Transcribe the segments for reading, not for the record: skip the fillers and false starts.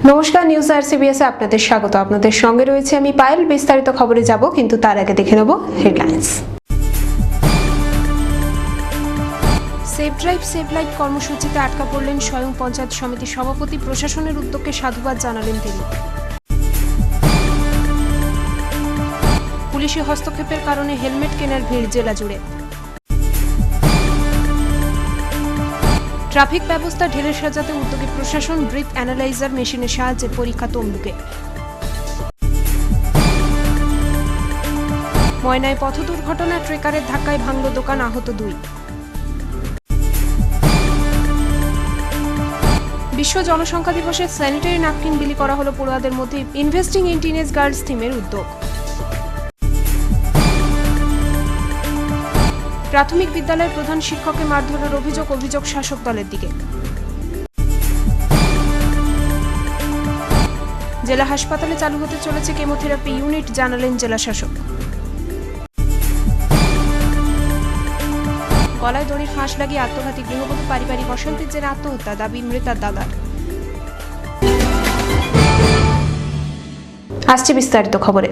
নমস্কার, নিউজ আরসিবিএস এ আপনাদের স্বাগত। আপনাদের সঙ্গে রয়েছে আমি পায়েল। বিস্তারিত খবরে যাব, কিন্তু তার আগে দেখে নেব headlines. Save drive save life কর্মসূচিতে আটকা পড়লেন স্বয়ং পঞ্চায়েত সমিতির সভাপতি। প্রশাসনের উদ্যোগকে সাধুবাদ জানালেন তিনি। পুলিশি হস্তক্ষেপের কারণে হেলমেট কেনার ভিড় জেলা জুড়ে। ট্রাফিক ব্যবস্থা ঢেলে সাজাতে উদ্যোগী প্রশাসন। ব্রিথ অ্যানালাইজার মেশিনের সাহায্যে পরীক্ষা তমলুকে। ময়নায় পথ দুর্ঘটনা, ট্রেকারের ধাক্কায় ভাঙল দোকান, আহত 2। বিশ্ব জনসংখ্যা দিবসে স্যানিটারি ন্যাপকিন বিলি করা হলো পড়ুয়াদের মধ্যে। ইনভেস্টিং ইন টিনেজ গার্লস থিমের উদ্যোগ। প্রাথমিক বিদ্যালয়ের প্রধান শিক্ষককে মারধরের অভিযোগ শাসক দলের দিকে। জেলা হাসপাতালে চালু হতে চলেছে কেমোথেরাপি ইউনিট, জানালেন জেলা শাসক। গলায় দড়ির ফাঁস লাগিয়ে আত্মঘাতী গৃহবধূ, পারিবারিক অশান্তির জেরে আত্মহত্যা, দাবি মৃতার দাদার। আসছে বিস্তারিত খবরে।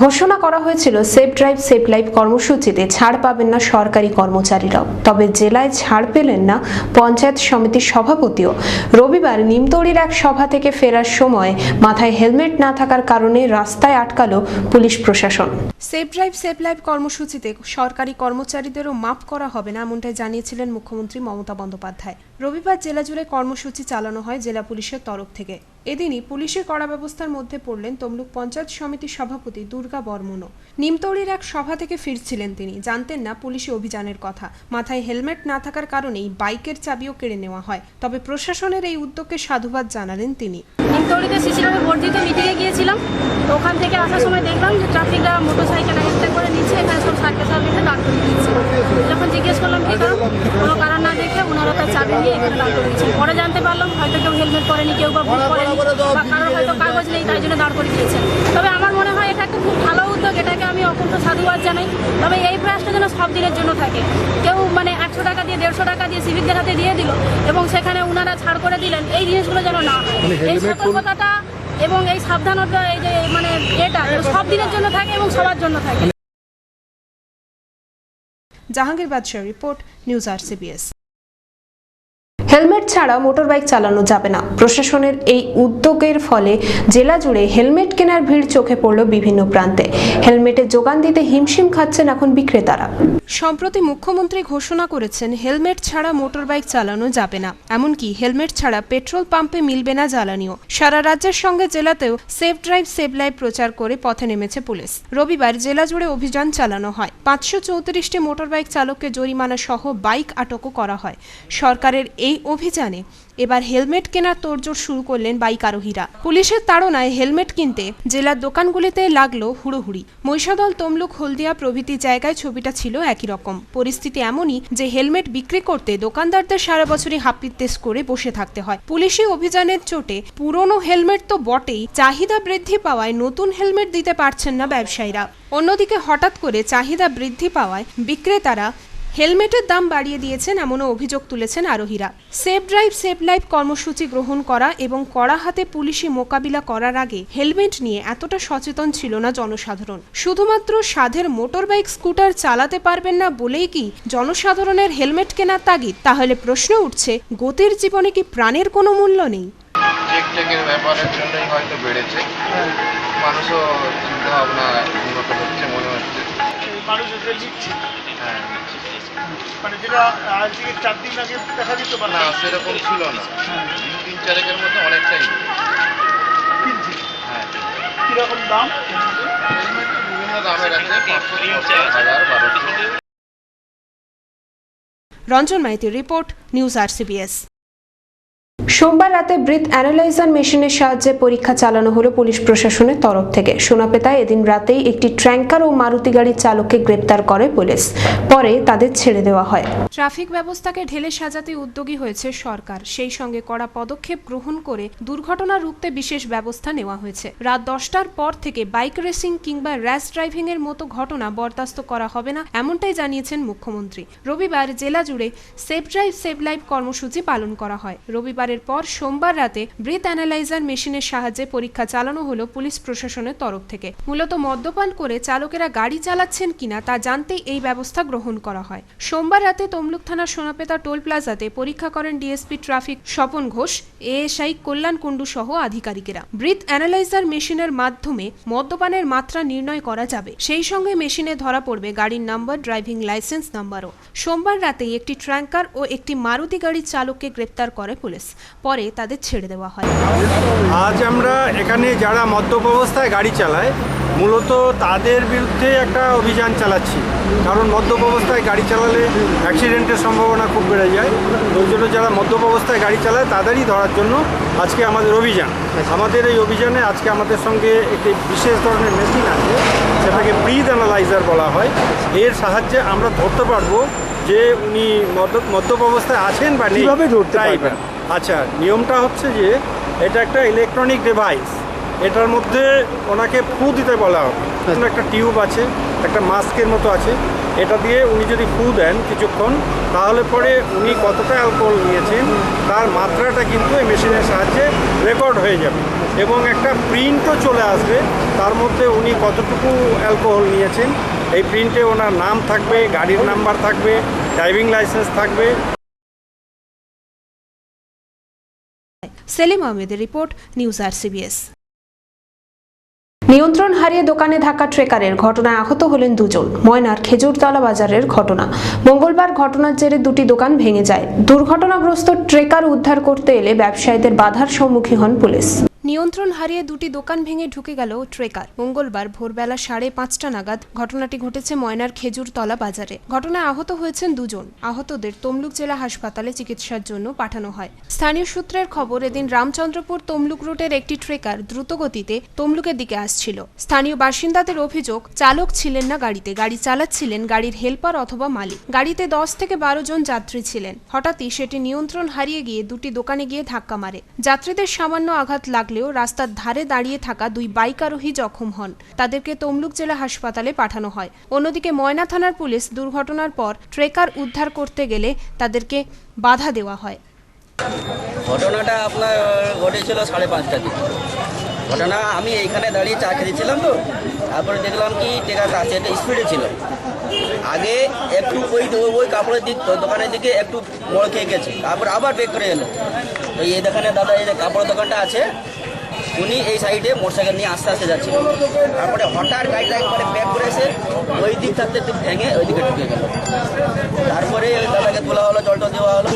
ঘোষণা করা হয়েছিল সেভ ড্রাইভ সেভ লাইফ কর্মসূচিতে ছাড় পাবেন না সরকারি কর্মচারীরাও। তবে জেলায় ছাড় পেলেন না পঞ্চায়েত সমিতির সভাপতিও। রবিবার নিমতৌড়ির এক সভা থেকে ফেরার সময় মাথায় হেলমেট না থাকার কারণে রাস্তায় আটকালো পুলিশ প্রশাসন। সেভ ড্রাইভ সেভ লাইফ কর্মসূচিতে সরকারি কর্মচারীদেরও মাফ করা হবে না, এমনটাই জানিয়েছিলেন মুখ্যমন্ত্রী মমতা বন্দ্যোপাধ্যায়। রবিবার জেলা জুড়ে কর্মসূচি চালানো হয় জেলা পুলিশের তরফ থেকে। এদিনই পুলিশের কড়া ব্যবস্থার মধ্যে পড়লেন তমলুক পঞ্চায়েত সমিতির সভাপতি দুর্গা বর্মনও। নিমতৌড়ির এক সভা থেকে ফিরছিলেন তিনি, জানতেন না পুলিশি অভিযানের কথা। মাথায় হেলমেট না থাকার কারণেই বাইকের চাবিও কেড়ে নেওয়া হয়। তবে প্রশাসনের এই উদ্যোগকে সাধুবাদ জানালেন তিনি। নিমতৌড়িতে সিসিটিভি বর্ধিত মিটিংয়ে গিয়েছিলাম, তো ওখান থেকে আসার সময় দেখলাম যে ট্রাফিকরা মোটরসাইকেল একটা করে নিচ্ছে, এখানে সব সার্কেল সার্ভিসে দাঁড় করে দিচ্ছে। যখন জিজ্ঞেস করলাম কী কারণ, কোনো কারণ না দেখে ওনারা তার চাবি নিয়ে এখানে দাঁড় করে দিচ্ছেন। পরে জানতে পারলাম হয়তো কেউ হেলমেট পরেনি, কেউ বা বুট পরেনি, বা কারোর হয়তো কাগজ নেই, তাই জন্য দাঁড় করে দিয়েছেন। তবে আমার মনে হয় এটা একটা খুব ভালো উদ্যোগ, এটাকে আমি অকুণ্ঠ সাধুবাদ জানাই। তবে এই প্রয়াসটা যেন সব দিনের জন্য থাকে। কেউ 800 টাকা দিয়ে 150 টাকা দিয়ে সিভিকদের হাতে দিয়ে দিল এবং সেখানে ওনারা ছাড় করে দিলেন, এই জিনিসগুলো যেন না হয়। এই সতর্কতাটা এবং এই সাবধানতা, এই যে এটা সব দিনের জন্য থাকে এবং সবার জন্য থাকে। জাহাঙ্গীর বাদশাহ রিপোর্ট, নিউজ আরসিবিএস। হেলমেট ছাড়া মোটরবাইক চালানো যাবে না। প্রশাসনের এই উদ্যোগের ফলে জেলা জুড়ে হেলমেট কেনার ভিড় চোখে পড়ল বিভিন্ন প্রান্তে। হেলমেটের যোগান দিতে হিমশিম খাচ্ছেন এখন বিক্রেতারা। সম্প্রতি মুখ্যমন্ত্রী ঘোষণা করেছেন হেলমেট ছাড়া মোটরবাইক চালানো যাবে না, এমনকি হেলমেট ছাড়া পেট্রোল পাম্পে মিলবে না জ্বালানিও। সারা রাজ্যের সঙ্গে জেলাতেও সেভ ড্রাইভ সেভ লাইফ প্রচার করে পথে নেমেছে পুলিশ। রবিবার জেলা জুড়ে অভিযান চালানো হয়। 534টি মোটরবাইক চালককে জরিমানা সহ বাইক আটকও করা হয়। সরকারের এই অভিযানে এবার হেলমেট কেনার তোড়জোড় শুরু করলেন বাইক আরোহীরা। পুলিশের তাড়নায় হেলমেট কিনতে জেলার দোকানগুলিতে লাগলো হুড়োহুড়ি। মহিষাদল, তমলুক, হলদিয়া প্রভৃতি জায়গায় ছবিটা ছিল একই রকম। পরিস্থিতি এমনই যে হেলমেট বিক্রি করতে দোকানদারদের সারা বছরই হাপিত্তেশ করে বসে থাকতে হয়। পুলিশি অভিযানের চোটে পুরনো হেলমেট তো বটেই, চাহিদা বৃদ্ধি পাওয়ায় নতুন হেলমেট দিতে পারছেন না ব্যবসায়ীরা। অন্যদিকে হঠাৎ করে চাহিদা বৃদ্ধি পাওয়ায় বিক্রেতারা হেলমেটের দাম বাড়িয়ে দিয়েছেন, এমনও অভিযোগ তুলেছেন আরোহীরা। সেভ ড্রাইভ সেভ লাইফ কর্মসূচি গ্রহণ করা এবং কড়া হাতে পুলিশি মোকাবিলা করার আগে হেলমেট নিয়ে এতটা সচেতন ছিল না জনসাধারণ। শুধুমাত্র সাধের মোটরবাইক স্কুটার চালাতে পারবেন না বলেই কি জনসাধারণের হেলমেট কেনার তাগিদ? তাহলে প্রশ্ন উঠছে, গতির জীবনে কি প্রাণের কোনো মূল্য নেই? চেকের ব্যাপারের জন্যই হয়তো বেড়েছে, মানুষও চিন্তা ভাবনা উন্নত হচ্ছে মনে হচ্ছে। মানুষ এটা নিচ্ছে, হ্যাঁ, মানে যেটা আজ থেকে 4 দিন আগে দেখা যেত বা না সেরকম ছিল না, 3-4 মধ্যে অনেকটাই কিনছে। হ্যাঁ, কিরকম দাম? হেলমেট বিভিন্ন দামের আছে, 500, 1000, 1200। রঞ্জন মাইতির রিপোর্ট, নিউজ আরসিবিএস। সোমবার রাতে ব্রিথ অ্যানালাইজার মেশিনের সাহায্যে পরীক্ষা চালানো হলো পুলিশ প্রশাসনের তরফ থেকে। সোনাপেতায় এদিন রাতেই একটি ট্র্যাঙ্কার ও মারুতি গাড়ির চালককে গ্রেপ্তার করে পুলিশ। পরে তাদের ছেড়ে দেওয়া হয়। ট্রাফিক ব্যবস্থাকে ঢেলে সাজাতে উদ্যোগী হয়েছে সরকার। সেই সঙ্গে কড়া পদক্ষেপ গ্রহণ করে দুর্ঘটনা রুখতে বিশেষ ব্যবস্থা নেওয়া হয়েছে। রাত 10টার পর থেকে বাইক রেসিং কিংবা র্যাশ ড্রাইভিং এর মতো ঘটনা বরদাস্ত করা হবে না, এমনটাই জানিয়েছেন মুখ্যমন্ত্রী। রবিবার জেলা জুড়ে সেভ ড্রাইভ সেভ লাইফ কর্মসূচি পালন করা হয়। রবিবারের পরীক্ষণের পর সোমবার রাতে ব্রিথ অ্যানালাইজার মেশিনের সাহায্যে পরীক্ষা চালানো হলো পুলিশ প্রশাসনের তরফ থেকে। মূলত মদ্যপান করে চালকেরা গাড়ি চালাচ্ছেন কিনা তা জানতেই এই ব্যবস্থা গ্রহণ করা হয়। সোমবার রাতে তমলুক থানার সোনাপেতা টোল প্লাজাতে পরীক্ষা করেন DSP traffic Swapan Ghosh, ASI Kalyan Kundu সহ আধিকারিকেরা। ব্রিথ অ্যানালাইজার মেশিনের মাধ্যমে মদ্যপানের মাত্রা নির্ণয় করা যাবে, সেই সঙ্গে মেশিনে ধরা পড়বে গাড়ির নাম্বার, ড্রাইভিং লাইসেন্স নাম্বারও। সোমবার রাতেই একটি ট্র্যাঙ্কার ও একটি মারুতি গাড়ির চালককে গ্রেপ্তার করে পুলিশ, পরে তাদের ছেড়ে দেওয়া হয়। আজ আমরা এখানে যারা মদ্যপ অবস্থায় গাড়ি চালায় মূলত তাদের বিরুদ্ধে একটা অভিযান চালাচ্ছি, কারণ মদ্যপ অবস্থায় গাড়ি চালালে অ্যাক্সিডেন্টের সম্ভাবনা খুব বেড়ে যায়। ওই জন্য যারা মদ্যপ অবস্থায় গাড়ি চালায় তাদেরই ধরার জন্য আজকে আমাদের অভিযান। আমাদের এই অভিযানে আজকে আমাদের সঙ্গে একটি বিশেষ ধরনের মেশিন আছে, সেটাকে ব্রিথ অ্যানালাইজার বলা হয়। এর সাহায্যে আমরা ধরতে পারবো যে উনি মদ্যপ অবস্থায় আছেন বা নেই। কিভাবে ধরতে পারবেন? আচ্ছা, নিয়মটা হচ্ছে যে এটা একটা ইলেকট্রনিক ডিভাইস, এটার মধ্যে ওনাকে ফু দিতে বলা হবে। একটা টিউব আছে, একটা মাস্কের মতো আছে, এটা দিয়ে উনি যদি ফু দেন কিছুক্ষণ, তাহলে পরে উনি কতটা অ্যালকোহল নিয়েছেন তার মাত্রাটা কিন্তু এই মেশিনের সাহায্যে রেকর্ড হয়ে যাবে এবং একটা প্রিন্টও চলে আসবে তার মধ্যে উনি কতটুকু অ্যালকোহল নিয়েছেন। এই প্রিন্টে ওনার নাম থাকবে, গাড়ির নাম্বার থাকবে, ড্রাইভিং লাইসেন্স থাকবে। সেলিম আহমেদের রিপোর্ট, নিউজ RCBS। নিয়ন্ত্রণ হারিয়ে দোকানে ধাক্কা ট্রেকারের ঘটনায় আহত হলেন দুজন। ময়নার খেজুরতলা বাজারের ঘটনা। মঙ্গলবার ঘটনার জেরে দুটি দোকান ভেঙে যায়। দুর্ঘটনাগ্রস্ত ট্রেকার উদ্ধার করতে এলে ব্যবসায়ীদের বাধার সম্মুখীন হন পুলিশ। নিয়ন্ত্রণ হারিয়ে দুটি দোকান ভেঙে ঢুকে গেল ট্রেকার। মঙ্গলবার ভোরবেলা 5:30 নাগাদ ঘটনাটি ঘটেছে ময়নার খেজুরতলা বাজারে। ঘটনায় আহত হয়েছেন দুজন। আহতদের তমলুক জেলা হাসপাতালে চিকিৎসার জন্য পাঠানো হয়। স্থানীয় সূত্রের খবর, এদিন রামচন্দ্রপুর তমলুক রুটের একটি ট্রেকার দ্রুতগতিতে তমলুকের দিকে আসছিল। স্থানীয় বাসিন্দাদের অভিযোগ, চালক ছিলেন না গাড়িতে, গাড়ি চালাচ্ছিলেন গাড়ির হেলপার অথবা মালিক। গাড়িতে 10 থেকে 12 জন যাত্রী ছিলেন। হঠাৎই সেটি নিয়ন্ত্রণ হারিয়ে গিয়ে দুটি দোকানে গিয়ে ধাক্কা মারে। যাত্রীদের সামান্য আঘাত লাগলেও রাস্তার ধারে দাঁড়িয়ে থাকা দুই বাইক আরোহী জখম হন। তাদেরকে তমলুক জেলা হাসপাতালে পাঠানো হয়। অন্যদিকে ময়না থানার পুলিশ দুর্ঘটনার পর ট্রেকার উদ্ধার করতে গেলে তাদেরকে বাধা দেওয়া হয়। ঘটনাটা আপনার ঘটেছিল 5:30টার দিকে। ঘটনা, আমি এইখানে দাঁড়িয়ে চা খেয়েছিলাম, তো তারপরে দেখলাম কি ট্রেকার আছে, এটা স্পিডে ছিল। আগে একটু ওই কাপড়ের দিক দোকানের দিকে একটু মোড় খেয়ে গেছে, তারপর আবার ব্রেক করে এলো। তো এই দোকানে দাদা, এই যে কাপড়ের দোকানটা আছে, উনি এই সাইডে মোটরসাইকেল নিয়ে আস্তে আস্তে যাচ্ছিল। তারপরে হঠাৎ গাড়িটা একবারে ব্যাক করে এসে ওই দিক থাকতে একটু ভেঙে ওই দিকে ঢুকে গেল। তারপরে দাদাকে তোলা হলো, জলটা দেওয়া হলো।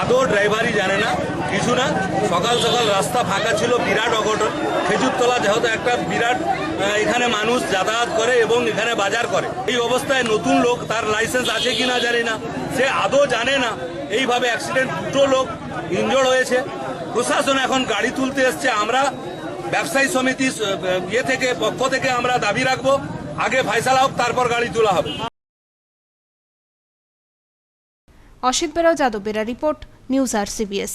আদৌ ড্রাইভারই জানে না কিছু না। সকাল সকাল রাস্তা ফাঁকা ছিল, বিরাট অঘটন। খেজুরতলা যেহেতু একটা বিরাট, এখানে মানুষ যাতায়াত করে এবং এখানে বাজার করে। এই অবস্থায় নতুন লোক, তার লাইসেন্স আছে কি না জানি না, সে আদৌ জানে না। এইভাবে অ্যাক্সিডেন্ট, দুটো লোক ইনজোর্ড হয়েছে। প্রশাসন এখন গাড়ি তুলতে এসছে। আমরা ব্যবসায়ী সমিতি পক্ষ থেকে আমরা দাবি রাখবো, আগে ফায়সালা হোক, তারপর গাড়ি তোলা হবে। অসিত বেরাও, যাদব বেরা রিপোর্ট, নিউজ RCBS।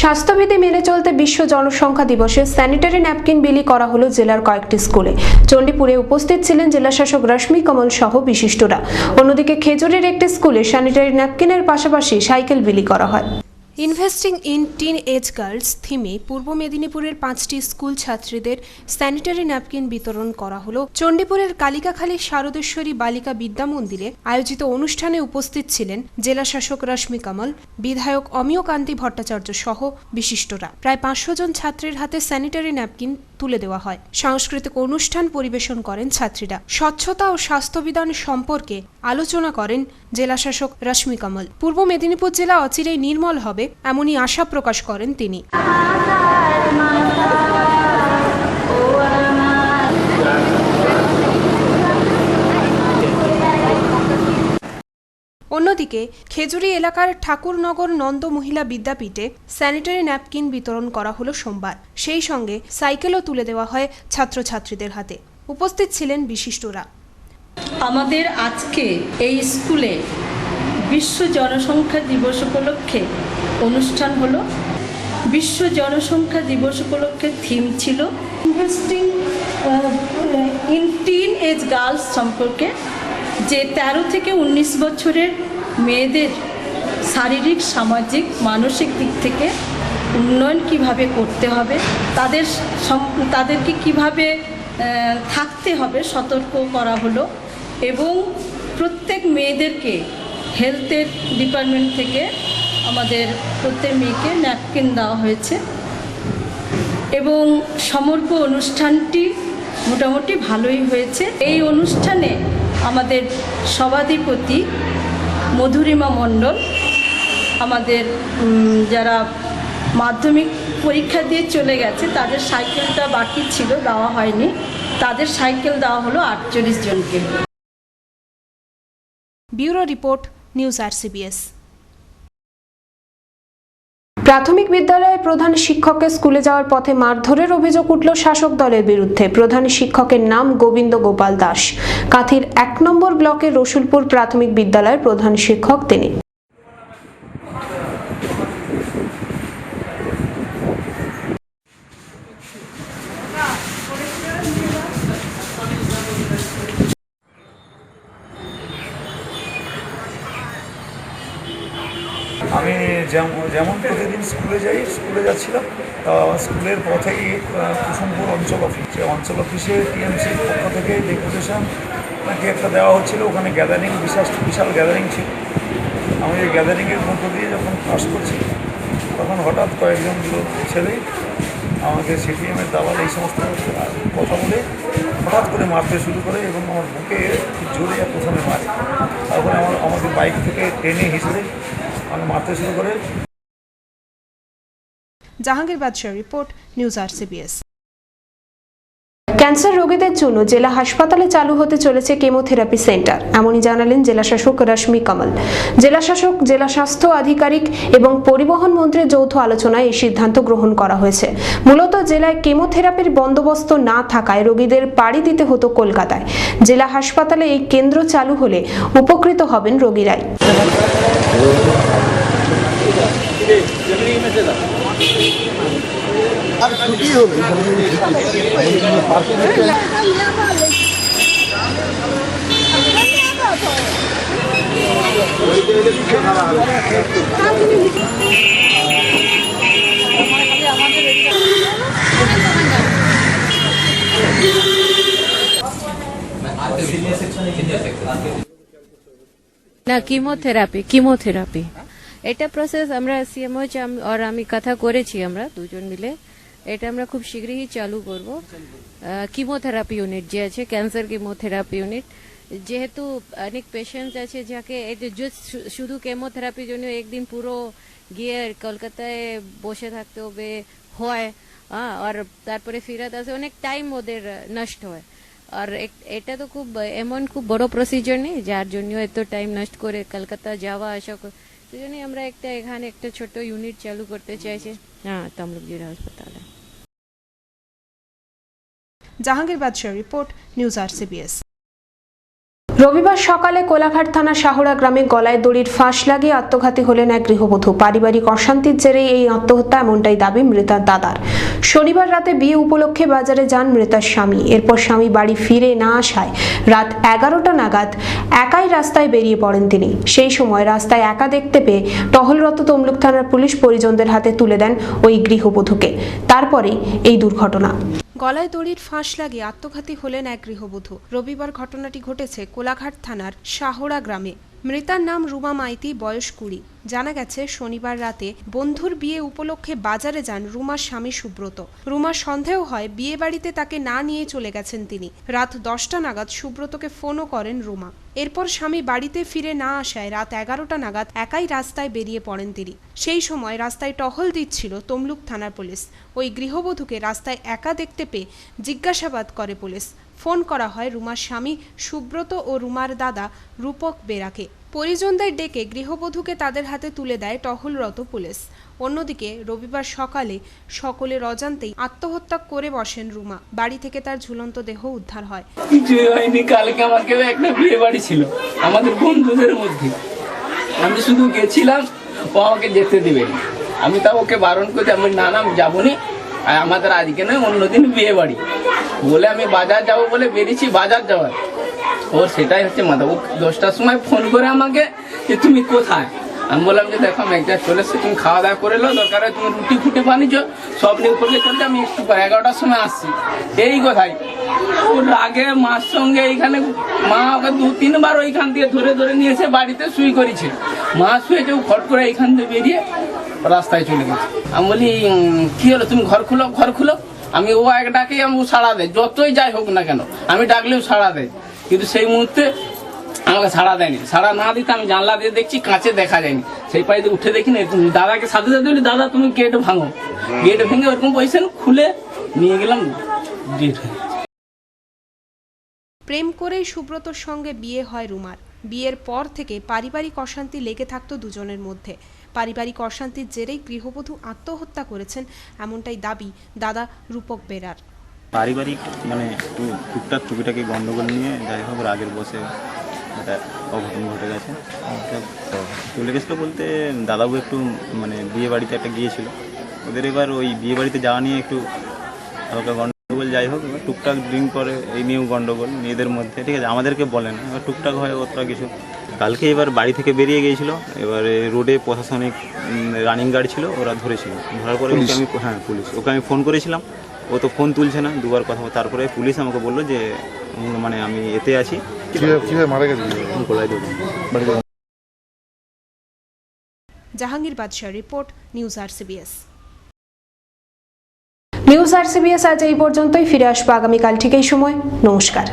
স্বাস্থ্যবিধি মেনে চলতে বিশ্ব জনসংখ্যা দিবসে স্যানিটারি ন্যাপকিন বিলি করা হলো জেলার কয়েকটি স্কুলে। চণ্ডীপুরে উপস্থিত ছিলেন জেলাশাসক রশ্মি কমল সহ বিশিষ্টরা। অন্যদিকে খেজুরের একটি স্কুলে স্যানিটারি ন্যাপকিনের পাশাপাশি সাইকেল বিলি করা হয়। Investing in teenage girls থিমে পূর্ব মেদিনীপুরের 5টি স্কুল ছাত্রীদের স্যানিটারি ন্যাপকিন বিতরণ করা হলো। চণ্ডীপুরের কালিকাখালী শারদেশ্বরী বালিকা বিদ্যা মন্দিরে আয়োজিত অনুষ্ঠানে উপস্থিত ছিলেন জেলাশাসক রশ্মি কমল, বিধায়ক অমিয় কান্তি ভট্টাচার্য সহ বিশিষ্টরা। প্রায় 500 জন ছাত্রীর হাতে স্যানিটারি ন্যাপকিন তুলে দেওয়া হয়। সাংস্কৃতিক অনুষ্ঠান পরিবেশন করেন ছাত্রীরা। স্বচ্ছতা ও স্বাস্থ্যবিধান সম্পর্কে আলোচনা করেন জেলাশাসক রশ্মি কমল। পূর্ব মেদিনীপুর জেলা অচিরেই নির্মল হবে এমনই আশা প্রকাশ করেন তিনি। অন্যদিকে খেজুরি এলাকার ঠাকুরনগর নন্দ মহিলা বিদ্যাপীঠে স্যানিটারি ন্যাপকিন বিতরণ করা হলো সোমবার। সেই সঙ্গে সাইকেলও তুলে দেওয়া হয় ছাত্রছাত্রীদের হাতে। উপস্থিত ছিলেন বিশিষ্টরা। আমাদের আজকে এই স্কুলে বিশ্ব জনসংখ্যা দিবস উপলক্ষে অনুষ্ঠান হলো। বিশ্ব জনসংখ্যা দিবস উপলক্ষে থিম ছিল investing in teenage girls সম্পর্কে, যে 13 থেকে 19 বছরের মেয়েদের শারীরিক, সামাজিক, মানসিক দিক থেকে উন্নয়ন কিভাবে করতে হবে, তাদেরকে কিভাবে থাকতে হবে সতর্ক করা হলো। এবং প্রত্যেক মেয়েদেরকে হেলথের ডিপার্টমেন্ট থেকে আমাদের প্রত্যেক মেয়েকে ন্যাপকিন দেওয়া হয়েছে এবং সমগ্র অনুষ্ঠানটি মোটামুটি ভালোই হয়েছে। এই অনুষ্ঠানে আমাদের সভাধিপতি মধুরিমা মণ্ডল, আমাদের যারা মাধ্যমিক পরীক্ষা দিয়ে চলে গেছে তাদের সাইকেলটা বাকি ছিল, দেওয়া হয়নি, তাদের সাইকেল দেওয়া হলো 48 জনকে। Bureau report, news RCBS। প্রাথমিক বিদ্যালয়ের প্রধান শিক্ষককে স্কুলে যাওয়ার পথে মারধরের অভিযোগ উঠল শাসক দলের বিরুদ্ধে। প্রধান শিক্ষকের নাম গোবিন্দ গোপাল দাস। কাঁথির 1 নম্বর ব্লকের রসুলপুর প্রাথমিক বিদ্যালয়ের প্রধান শিক্ষক তিনি। আমি যেমন প্রতিদিন স্কুলে যাচ্ছিলাম, স্কুলের পথেই কুসুমপুর অঞ্চল অফিসে টিএমসির পক্ষ থেকে ডেপুটেশন নাকি একটা দেওয়া হচ্ছিলো। ওখানে গ্যাদারিং, বিশাল গ্যাদারিং ছিল। আমি এই গ্যাদারিংয়ের মধ্য দিয়ে যখন পাস করছি তখন হঠাৎ কয়েকজন ছেলে আমাকে সিপিএমের দালাল এই সমস্ত কথা বলে হঠাৎ করে মারতে শুরু করে এবং আমার বুকে খুব জোরে প্রথমে মারে। তারপরে আমাদের বাইক থেকে টেনে হিসেবে মারতে শুরু করে। জাহাঙ্গীর বাদশাহ রিপোর্ট, নিউজ RCBS। ক্যান্সার রোগীদের জন্য জেলা হাসপাতালে চালু হতে চলেছে কেমোথেরাপি সেন্টার, এমনই জানালেন জেলাশাসক রশ্মি কামাল। জেলাশাসক, জেলা স্বাস্থ্য আধিকারিক এবং পরিবহন মন্ত্রীর যৌথ আলোচনায় এই সিদ্ধান্ত গ্রহণ করা হয়েছে। মূলত জেলায় কেমোথেরাপির বন্দোবস্ত না থাকায় রোগীদের পাড়ি দিতে হতো কলকাতায়। জেলা হাসপাতালে এই কেন্দ্র চালু হলে উপকৃত হবেন রোগীরাই। না, কিমোথেরাপি এটা প্রসেস আমরা সিএমও আর আমি কথা করেছি, আমরা দুজন মিলে এটা আমরা খুব শীঘ্রই চালু করব। কিমোথেরাপি ইউনিট যে আছে, ক্যান্সার কিমোথেরাপি ইউনিট, যেহেতু অনেক পেশেন্টস আছে যাকে শুধু কেমোথেরাপির জন্য একদিন পুরো গিয়ে কলকাতায় বসে থাকতে হবে হয়, আর তারপরে ফিরত আসে, অনেক টাইম ওদের নষ্ট হয়। আর এটা তো খুব বড় প্রসিজার নেই, যার জন্য এত টাইম নষ্ট করে কলকাতা যাওয়া আসা, সেই জন্য আমরা এখানে একটা ছোট ইউনিট চালু করতে চাইছি, তমলুক জেলা হাসপাতালে। জাহাঙ্গীর বাদশাহ রিপোর্ট, নিউজ RCBS। রবিবার সকালে কোলাঘাট থানা শাহরা গ্রামে গলায় দড়ির ফাঁস লাগিয়ে আত্মঘাতী হলেন এক গৃহবধূ। পারিবারিক অশান্তির জেরে এই আত্মহত্যা, এমনটাই দাবি মৃতার দাদার। শনিবার রাতে বিয়ে উপলক্ষে বাজারে যান মৃতার স্বামী। এরপর স্বামী বাড়ি ফিরে না আসায় রাত 11টা নাগাদ একাই রাস্তায় বেরিয়ে পড়েন তিনি। সেই সময় রাস্তায় একা দেখতে পেয়ে টহলরত তমলুক থানার পুলিশ পরিজনদের হাতে তুলে দেন ওই গৃহবধূকে। তারপরেই এই দুর্ঘটনা। গলায় দড়ির ফাঁস লাগিয়ে আত্মঘাতী হলেন এক গৃহবধূ। রবিবার ঘটনাটি ঘটেছে কোলাঘাট থানার শাহরা গ্রামে। মৃতার নাম রুমা মাইতি, বয়স 20। জানা গেছে শনিবার রাতে বন্ধুর বিয়ে উপলক্ষে বাজারে যান রুমার স্বামী সুব্রত। রুমার সন্দেহ হয় বিয়ে বাড়িতে তাকে না নিয়ে চলে গেছেন তিনি। রাত 10টা নাগাদ সুব্রতকে ফোনও করেন রুমা। এরপর স্বামী বাড়িতে ফিরে না আসায় রাত 11টা নাগাদ একাই রাস্তায় বেরিয়ে পড়েন তিনি। সেই সময় রাস্তায় টহল দিচ্ছিল তমলুক থানার পুলিশ। ওই গৃহবধূকে রাস্তায় একা দেখতে পেয়ে জিজ্ঞাসাবাদ করে পুলিশ। ফোন করা হয় রুমার স্বামী সুব্রত ও রুমার দাদা রূপক বেরাকে। পরিজনদের ডেকে গৃহবধূকে তাদের হাতে তুলে দেয় টহলরত পুলিশ। অন্যদিকে রবিবার সকালে সকলের অজান্তেই আত্মহত্যা করে বসেন রুমা। বাড়ি থেকে তার ঝুলন্ত দেহ উদ্ধার হয়। কিছুই হয়নি, কালকে আমাকে একটা বিয়ে বাড়ি ছিল আমাদের বন্ধুদের মধ্যে, আমি শুধু গেছিলাম, ও আমাকে যেতে দেবে। আমি তা ওকে বারণ করে আমি না যাবনি, আর আমাদের আজকে নয় অন্যদিন বিয়ে বাড়ি বলে আমি বাজার যাবো বলে বেরিয়েছি বাজার যাওয়ার। ওর সেটাই হচ্ছে মাথা। ও 10টার সময় ফোন করে আমাকে যে তুমি কোথায়, আমি বললাম যে দেখো আমি একজাস্ট চলে এসেছি, তুমি খাওয়া দাওয়া করে লো, দরকার হয় তুমি রুটি ফুটে বানিয়েছো, সব নিয়ে উপরে চলছে, আমি একটু পরে 11টার সময় আসছি। এই কথাই ওর আগে মার সঙ্গে এইখানে মা ওকে 2-3 বার ওইখান দিয়ে ধরে ধরে নিয়েছে, বাড়িতে শুই করেছে। মা শুয়েছে, ও ঘট করে এইখান দিয়ে বেরিয়ে রাস্তায় চলে গেছে। আমি বলি কি হলো, তুমি ঘর খুলো, ঘর খুলো। আমি ও এক ডাকেই আমি সাড়া দেয়, যতই যাই হোক না কেন আমি ডাকলেও সাড়া দেয়, কিন্তু সেই মুহূর্তে আমাকে সাড়া দেয়নি। সাড়া না দিতে আমি জানলা দিয়ে দেখছি, কাঁচে দেখা যায়নি, সেই পাইতে উঠে দেখি না। দাদাকে সাথে সাথে বলি, দাদা তুমি গেট ভাঙো। গেট ভেঙে ওরকম পয়সা খুলে নিয়ে গেলাম, ডেট হয়ে। প্রেম করেই সুব্রতর সঙ্গে বিয়ে হয় রুমার। বিয়ের পর থেকে পারিবারিক অশান্তি লেগে থাকতো দুজনের মধ্যে। পারিবারিক অশান্তির জেরেই গৃহবধূ আত্মহত্যা করেছেন, এমনটাই দাবি দাদা রূপক বেরার। পারিবারিক মানে একটু টুকটাক টুকিটাকি গন্ডগোল নিয়ে যাই হোক রাগের বসে একটা অঘটন ঘটে গেছে। চলে গেছিলো বলতে দাদাবু একটু মানে বিয়ে বাড়িতে একটা গিয়েছিল, ওদের এবার ওই বিয়ে বাড়িতে যাওয়া নিয়ে একটু হালকা গন্ডগোল, যাই হোক এবার টুকটাক ড্রিঙ্ক করে এই নিয়েও গন্ডগোল নিজেদের মধ্যে, ঠিক আছে, আমাদেরকে বলেন, এবার টুকটাক হয় অতটা কিছু। কালকে এবার বাড়ি থেকে বেরিয়ে গিয়েছিল, এবারে রোডে প্রশাসনিক রানিং গার্ড ছিল, ওরা ধরেছিল, ধরার পরে ওকে আমি পুলিশ, ওকে আমি ফোন করেছিলাম, ও তো ফোন তুলছে না, 2বার কথা। তারপরে পুলিশ আমাকে বললো যে মানে আমি এতে আছি। মারা গেছে গোলায় দেবো। জাহাঙ্গীর বাদশাহ report, news RCBS। News RCBS আজ এই পর্যন্তই। ফিরে আসবো আগামীকাল ঠিক এই সময়। নমস্কার।